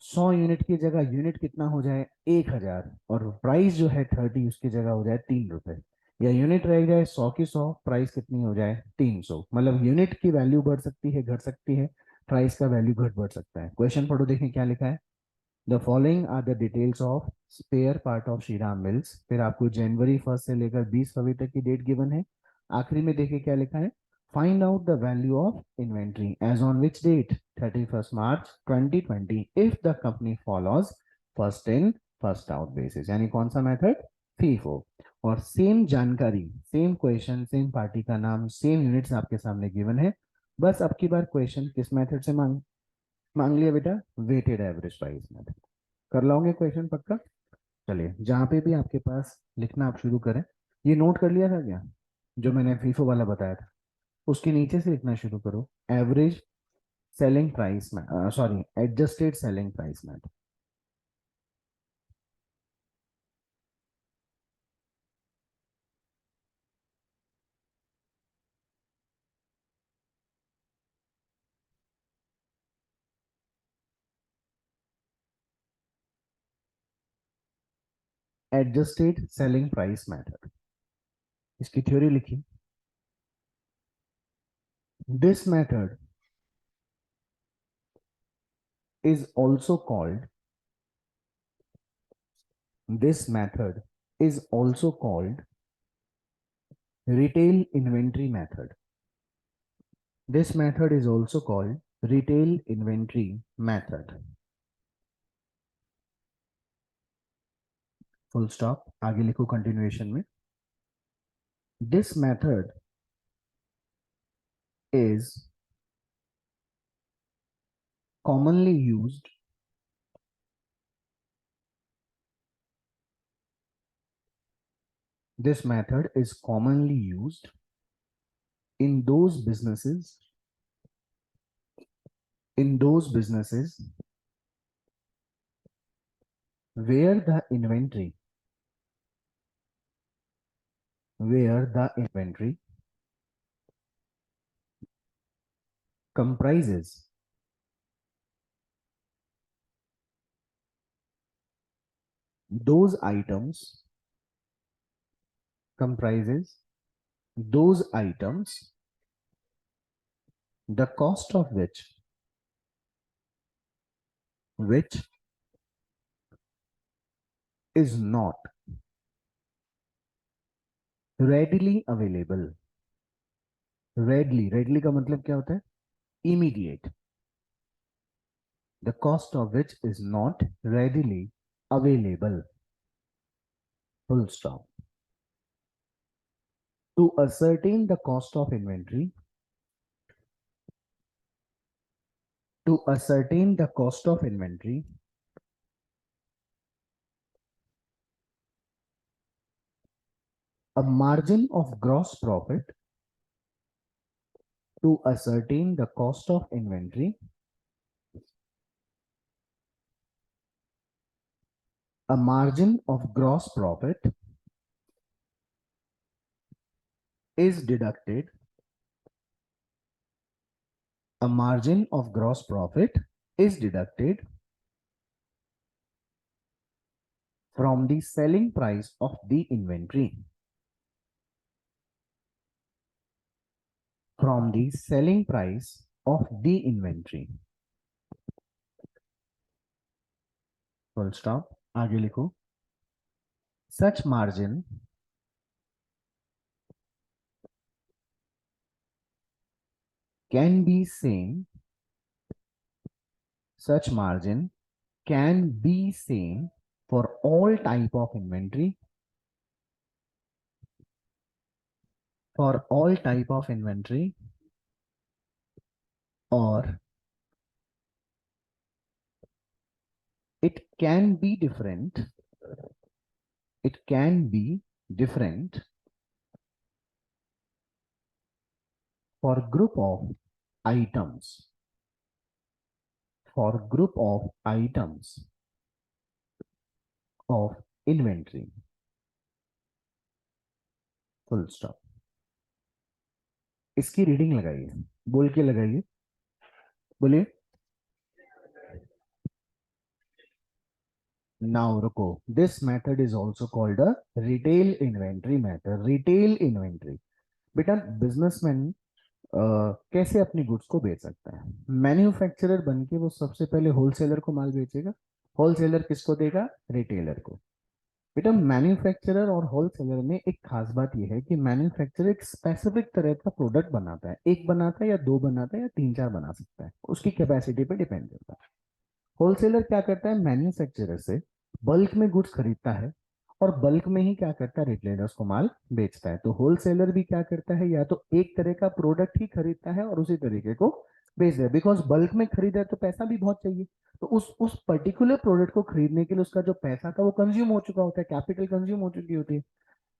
100 यूनिट की जगह यूनिट कितना हो जाए 1000, और प्राइस जो है 30 उसकी जगह हो जाए 3 रुपए, या यूनिट रह जाए 100 की 100, प्राइस कितनी हो जाए 300। मतलब यूनिट की वैल्यू बढ़ सकती है घट सकती है, प्राइस का वैल्यू घट बढ़ सकता है। क्वेश्चन पढ़ो देखें क्या लिखा है। The following are the details of spare part of Shriram mills. फिर आपको जनवरी 1 से लेकर 20 फरवरी तक की डेट गिवन है। आखिरी में देखिए क्या लिखा है। Find out the value of inventory as on which date 31 March 2020 if the company follows first in first out basis, यानी कौन सा मेथड, फीफो। और सेम जानकारी, सेम क्वेश्चन, सेम पार्टी का नाम, सेम यूनिट्स आपके सामने गिवन है। बस अब की बार क्वेश्चन किस मेथड से मांग मांग लिया बेटा, वेटेड एवरेज प्राइस मेथड। कर लाओगे क्वेश्चन पक्का। चलिए जहाँ पे भी आपके पास लिखना आप शुरू करें। ये नोट कर लिया था क्या, जो मैंने फीफो वाला बताया था, उसके नीचे से लिखना शुरू करो, एवरेज सेलिंग प्राइस में, सॉरी एडजस्टेड सेलिंग प्राइस में। एडजस्टेड सेलिंग प्राइस मेथड, इसकी थ्योरी लिखी। This method is also called, this method is also called retail inventory method. This method is also called retail inventory method. Full stop. आगे लिखो continuation में। This method is commonly used, this method is commonly used in those businesses, in those businesses where the inventory, where the inventory comprises those items, comprises those items, the cost of which is not readily available. readily का मतलब क्या होता है, immediate, the cost of which is not readily available, full stop. To ascertain the cost of inventory, to ascertain the cost of inventory, a margin of gross profit, to ascertain the cost of inventory, a margin of gross profit is deducted, a margin of gross profit is deducted from the selling price of the inventory, from the selling price of the inventory, full stop. आगे लिखो, such margin can be same, such margin can be same for all type of inventory, for all type of inventory, or it can be different, it can be different for group of items, for group of items of inventory, full stop. इसकी reading लगाइए, बोल के लगाइए, बोलिए। Now रुको, this method is also called a retail inventory method. Retail inventory, बेटा businessman कैसे अपनी गुड्स को बेच सकता है? मैन्युफैक्चरर बन के वो सबसे पहले होलसेलर को माल बेचेगा। होलसेलर किसको देगा? रिटेलर को। बेटा मैन्युफैक्चरर और होलसेलर में एक खास बात यह है कि मैन्युफैक्चरर एक स्पेसिफिक तरह का प्रोडक्ट बनाता है, एक बनाता है या दो बनाता है या तीन चार बना सकता है, उसकी कैपेसिटी पे डिपेंड करता है। होलसेलर क्या करता है? मैन्युफैक्चरर से बल्क में गुड्स खरीदता है और बल्क में ही क्या करता है? रिटेलर्स को माल बेचता है। तो होलसेलर भी क्या करता है? या तो एक तरह का प्रोडक्ट ही खरीदता है और उसी तरीके को बेच दे, बिकॉज बल्क में खरीदा है तो पैसा भी बहुत चाहिए। तो उस पर्टिकुलर प्रोडक्ट को खरीदने के लिए उसका जो पैसा था वो कंज्यूम हो चुका होता है, कैपिटल कंज्यूम हो चुकी होती है।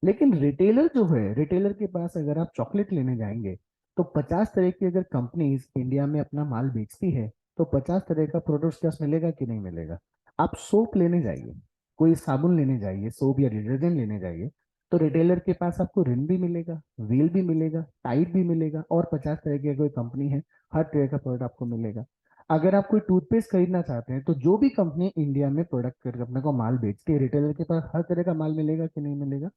लेकिन रिटेलर जो है, रिटेलर के पास अगर आप चॉकलेट लेने जाएंगे तो 50 तरह की अगर कंपनीज इंडिया में अपना माल बेचती है तो 50 तरह का प्रोडक्ट क्या मिलेगा कि नहीं मिलेगा? आप सोप लेने जाइए, कोई साबुन लेने जाइए, सोप या डिटर्जेंट लेने जाइए, तो रिटेलर के पास आपको रिन भी मिलेगा, व्हील भी मिलेगा, टाइड भी मिलेगा, और 50 तरह की कोई कंपनी है, हर तरह का प्रोडक्ट आपको मिलेगा। अगर आप कोई टूथपेस्ट खरीदना चाहते हैं तो जो भी कंपनी इंडिया में प्रोडक्ट करके अपने को माल बेचती है, रिटेलर के पास हर तरह का माल मिलेगा कि नहीं मिलेगा?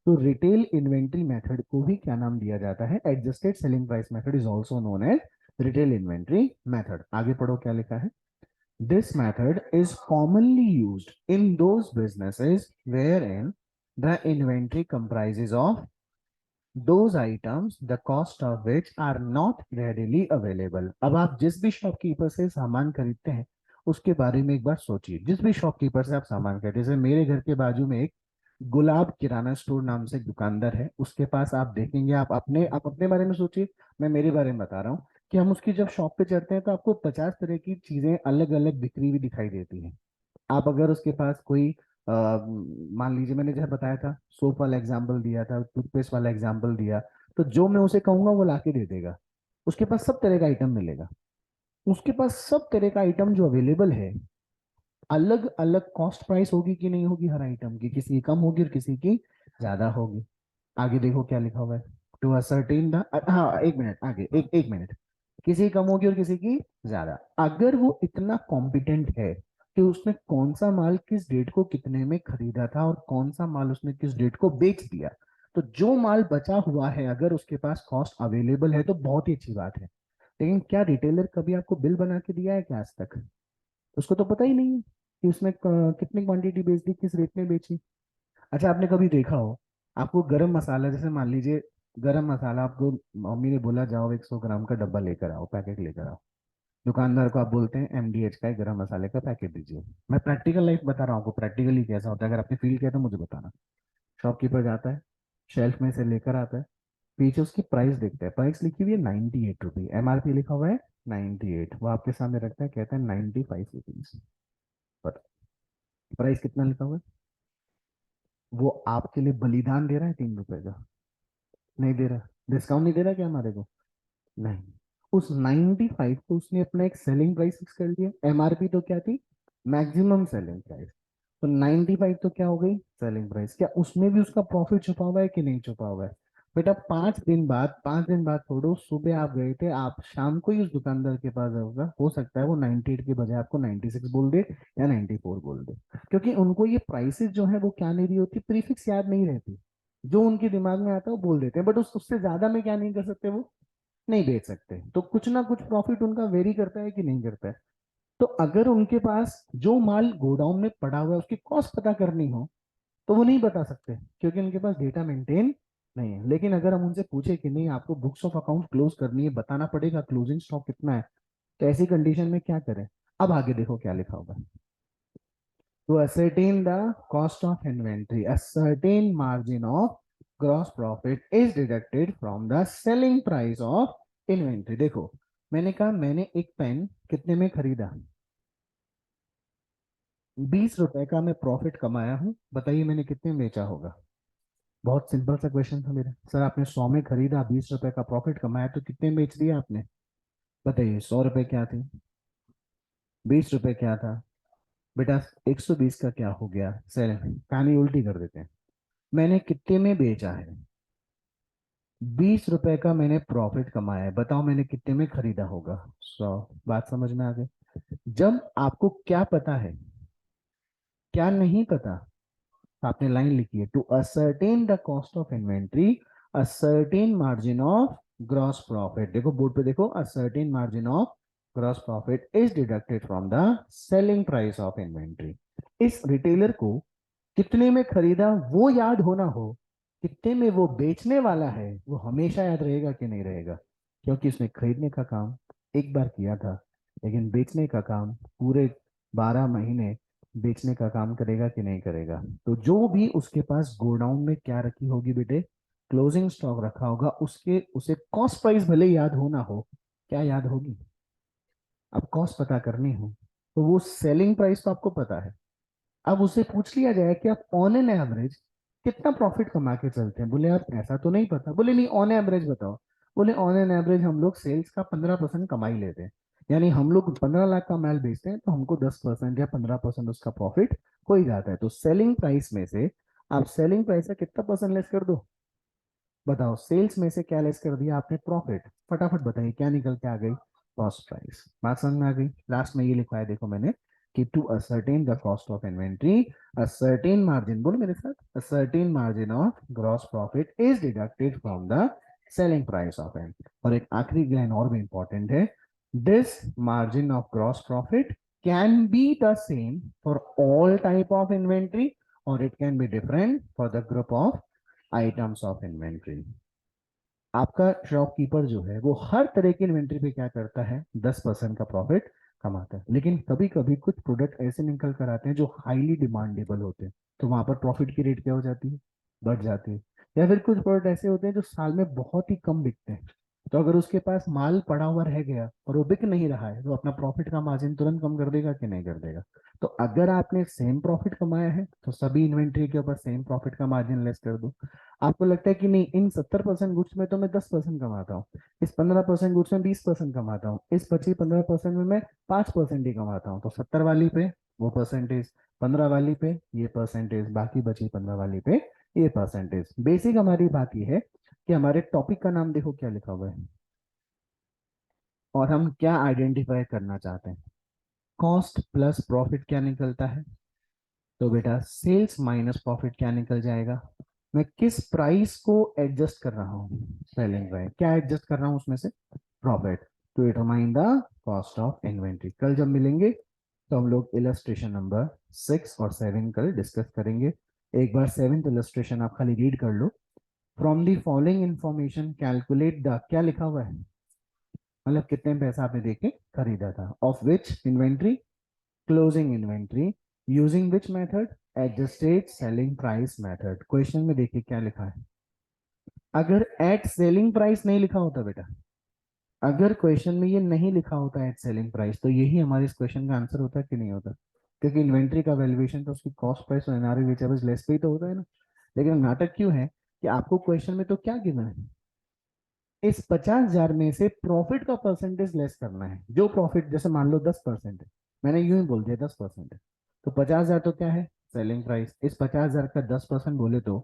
तो रिटेल इन्वेंट्री मेथड को भी क्या नाम दिया जाता है? Adjusted selling price method is also known as retail inventory method. आगे पढ़ो क्या लिखा है। This method is commonly used in those businesses where in the inventory comprises of those items the cost of which are not readily available. अब आप जिस भी shopkeeper से सामान खरीदते हैं उसके बारे में एक बार सोचिए। जिस भी शॉपकीपर से आप सामान खरीदते हैं, जैसे मेरे घर के बाजू में एक गुलाब किराना स्टोर नाम से एक दुकानदार है, उसके पास आप देखेंगे, आप अपने बारे में सोचिए, मैं मेरे बारे में बता रहा हूँ, कि हम उसकी जब शॉप पे चढ़ते हैं तो आपको 50 तरह की चीजें अलग अलग बिक्री हुई दिखाई देती हैं। आप अगर उसके पास कोई मान लीजिए, मैंने जैसे बताया था, सोप वाला एग्जाम्पल दिया था, टूथपेस्ट वाला एग्जाम्पल दिया, तो जो मैं उसे कहूंगा वो लाके दे देगा। उसके पास सब तरह का आइटम मिलेगा, उसके पास सब तरह का आइटम जो अवेलेबल है। अलग अलग कॉस्ट प्राइस होगी कि नहीं होगी? हर आइटम की किसी की कम होगी और किसी की ज्यादा होगी। आगे देखो क्या लिखा हुआ है। टू असर्टेन द, हाँ एक मिनट आगे, एक एक मिनट। किसी की कम होगी और किसी की ज्यादा। अगर वो इतना कॉम्पिटेंट है कि उसने कौन सा माल किस डेट को कितने में खरीदा था और कौन सा माल उसने किस डेट को बेच दिया, तो जो माल बचा हुआ है अगर उसके पास कॉस्ट अवेलेबल है तो बहुत ही अच्छी बात है। लेकिन क्या रिटेलर कभी आपको बिल बना के दिया है क्या आज तक? उसको तो पता ही नहीं है कि उसने कितनी क्वांटिटी बेच दी, किस रेट में बेची। अच्छा, आपने कभी देखा हो, आपको गरम मसाला, जैसे मान लीजिए गरम मसाला आपको मम्मी ने बोला जाओ 100 ग्राम का डब्बा लेकर आओ, पैकेट लेकर आओ। दुकानदार को आप बोलते हैं एमडीएच का एक गरम मसाले का पैकेट दीजिए। मैं प्रैक्टिकल लाइफ बता रहा हूँ आपको, प्रैक्टिकली कैसा होता है, अगर आपने फील किया तो मुझे बताना। शॉपकीपर जाता है, शेल्फ में से लेकर आता है, पीछे उसकी प्राइस देखता है, प्राइस लिखी हुई है 98 रुपी, एमआरपी लिखा हुआ है 98, वो आपके सामने रखता है, कहता है 95 रुपीज। पर प्राइस कितना लिखा हुआ है? वो आपके लिए बलिदान दे रहा है 3 रुपए का? नहीं दे रहा। डिस्काउंट नहीं दे रहा क्या हमारे को? नहीं। उस 95 को उसने अपना एक सेलिंग प्राइस फिक्स कर लिया। एमआरपी तो क्या थी? Maximum selling price. तो 95 तो क्या हो गई? Selling price. क्या उसमें भी उसका प्रॉफिट छुपा हुआ है कि नहीं छुपा हुआ है? बेटा 5 दिन बाद, 5 दिन बाद छोड़ो, सुबह आप गए थे, आप शाम को ही उस दुकानदार के पास जाओगे, हो सकता है वो 98 के बजाय आपको 96 बोल दे या 94 बोल दे, क्योंकि उनको ये प्राइसेस जो है वो क्या नहीं रही होती, प्रीफिक्स याद नहीं रहती। जो उनके दिमाग में आता है वो बोल देते हैं, बट उससे ज्यादा में क्या नहीं कर सकते, वो नहीं बेच सकते। तो कुछ ना कुछ प्रॉफिट उनका वेरी करता है कि नहीं करता है। तो अगर उनके पास जो माल गोडाउन में पड़ा हुआ है उसकी कॉस्ट पता करनी हो तो वो नहीं बता सकते, क्योंकि उनके पास डेटा मेंटेन नहीं है। लेकिन अगर हम उनसे पूछे कि नहीं आपको बुक्स ऑफ अकाउंट क्लोज करनी है, बताना पड़ेगा क्लोजिंग स्टॉक कितना है, तो ऐसी कंडीशन में क्या करें? अब आगे देखो क्या लिखा होगा। To ascertain the cost of inventory, a certain margin of gross profit is deducted from the selling price of inventory। देखो, मैंने कहा मैंने एक पेन कितने में खरीदा? 20 रुपए का मैं प्रॉफिट कमाया हूं, बताइए मैंने कितने में बेचा होगा? बहुत सिंपल सा क्वेश्चन था मेरा। सर आपने 100 में खरीदा, 20 रुपए का प्रॉफिट कमाया, तो कितने में बेच दिया आपने? बताइए, 100 रुपए क्या थे, 20 रुपए क्या था? बेटा 120 का क्या हो गया? सर कहानी उल्टी कर देते हैं। मैंने कितने में बेचा है? 20 रुपए का मैंने प्रॉफिट कमाया है, बताओ मैंने कितने में खरीदा होगा? 100। बात समझ में आ गई? जब आपको क्या पता है क्या नहीं पता, तो आपने लाइन लिखी है, to ascertain the cost of inventory a certain margin of gross profit. देखो बोर्ड पे देखो, a certain margin of gross profit is deducted from the selling price of inventory. इस रिटेलर को कितने में खरीदा वो याद होना हो, कितने में वो बेचने वाला है वो हमेशा याद रहेगा कि नहीं रहेगा, क्योंकि उसने खरीदने का काम एक बार किया था, लेकिन बेचने का काम पूरे 12 महीने बेचने का काम करेगा कि नहीं करेगा। तो जो भी उसके पास गोडाउन में क्या रखी होगी बेटे, क्लोजिंग स्टॉक रखा होगा, उसके उसे कॉस्ट प्राइस भले याद होना हो, क्या याद होगी, अब कॉस्ट पता करनी हो तो वो सेलिंग प्राइस तो आपको पता है। अब उसे पूछ लिया जाए कि आप ऑन एन एवरेज कितना प्रॉफिट कमा के चलते हैं, बोले आप ऐसा तो नहीं पता, बोले नहीं ऑन एवरेज बताओ, बोले ऑन एन एवरेज हम लोग सेल्स का 15% कमाई लेते हैं, यानी हम लोग 15 लाख का माल बेचते हैं तो हमको 10% या 15% उसका प्रॉफिट हो ही जाता है। तो सेलिंग प्राइस में से आप सेलिंग प्राइस का कितना परसेंट लेस कर दो, बताओ सेल्स में से क्या लेस कर दिया आपने, प्रॉफिट, फटाफट बताइए क्या निकल के आ गई, कॉस्ट प्राइस। बात समझ में आ गई। लास्ट में ये लिखा है देखो मैंने कि to ascertain the cost of inventory a certain margin, बोलो मेरे साथ, a certain margin of gross profit is deducted from the selling price of and. और एक आखिरी लाइन और भी इंपॉर्टेंट है, this margin of gross profit can be the same for all type of inventory और it can be different for the group of items of inventory. आपका shopkeeper जो है वो हर तरह की इन्वेंट्री पे क्या करता है, 10% का प्रॉफिट कमाता है, लेकिन कभी कभी कुछ प्रोडक्ट ऐसे निकल कर आते हैं जो हाईली डिमांडेबल होते हैं, तो वहां पर प्रॉफिट की रेट क्या हो जाती है, बढ़ जाती है। या फिर कुछ प्रोडक्ट ऐसे होते हैं जो साल में बहुत ही कम बिकते हैं, तो अगर उसके पास माल पड़ा हुआ रह गया और वो बिक नहीं रहा है तो अपना प्रॉफिट का मार्जिन तुरंत कम कर देगा कि नहीं कर देगा। तो अगर आपने सेम प्रॉफिट कमाया है तो सभी इन्वेंट्री के ऊपर सेम प्रॉफिट का मार्जिन लेस कर दो। आपको लगता है कि नहीं इन 70% गुड्स में तो मैं 10% कमाता हूँ, इस 15% गुड्स में 20% कमाता हूँ, इस बची 15% में मैं 5% ही कमाता हूँ, तो 70 वाली पे वो परसेंटेज, 15 वाली पे ये परसेंटेज, बाकी बची 15 वाली पे ये परसेंटेज। बेसिक हमारी बात ये है कि हमारे टॉपिक का नाम देखो क्या लिखा हुआ है और हम क्या आइडेंटिफाई करना चाहते हैं, कॉस्ट प्लस प्रॉफिट क्या निकलता है, तो बेटा सेल्स माइनस प्रॉफिट क्या निकल जाएगा, मैं किस प्राइस को एडजस्ट कर रहा हूँ, सेलिंग प्राइस, क्या एडजस्ट कर रहा हूँ उसमें से, profit, to determine the cost of inventory. कल जब मिलेंगे तो हम लोग इलस्ट्रेशन नंबर 6 और 7 कल डिस्कस करेंगे। एक बार 7th इलस्ट्रेशन आप खाली रीड कर लो, from the following information calculate the, क्या लिखा हुआ है, मतलब कितने पैसा आपने देके खरीदा था, of which inventory, closing inventory, using which method, adjusted selling price method. Question में देखिए क्या लिखा है, अगर एट सेलिंग प्राइस नहीं लिखा होता बेटा, अगर क्वेश्चन में ये नहीं लिखा होता एट सेलिंग प्राइस, तो यही हमारे इस क्वेश्चन का आंसर होता कि नहीं होता, क्योंकि इन्वेंट्री का वैल्यूएशन तो उसकी कॉस्ट प्राइस और एनआरवी वेचेबल्स लेस पे ही तो होता है ना। लेकिन नाटक क्यों है कि आपको क्वेश्चन में तो क्या गिवन है, इस 50,000 में से प्रॉफिट का परसेंटेज लेस करना है, जो प्रॉफिट जैसे मान लो 10% है, मैंने यूं ही बोल दिया 10% है, तो 50,000 तो क्या है सेलिंग प्राइस, इस 50,000 का 10% बोले तो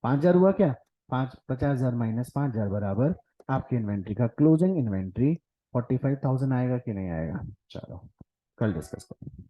5,000 हुआ क्या, 50,000 माइनस 5,000 बराबर आपकी इन्वेंट्री का क्लोजिंग इन्वेंट्री 45,000 आएगा कि नहीं आएगा। चलो कल डिस्कस करेंगे।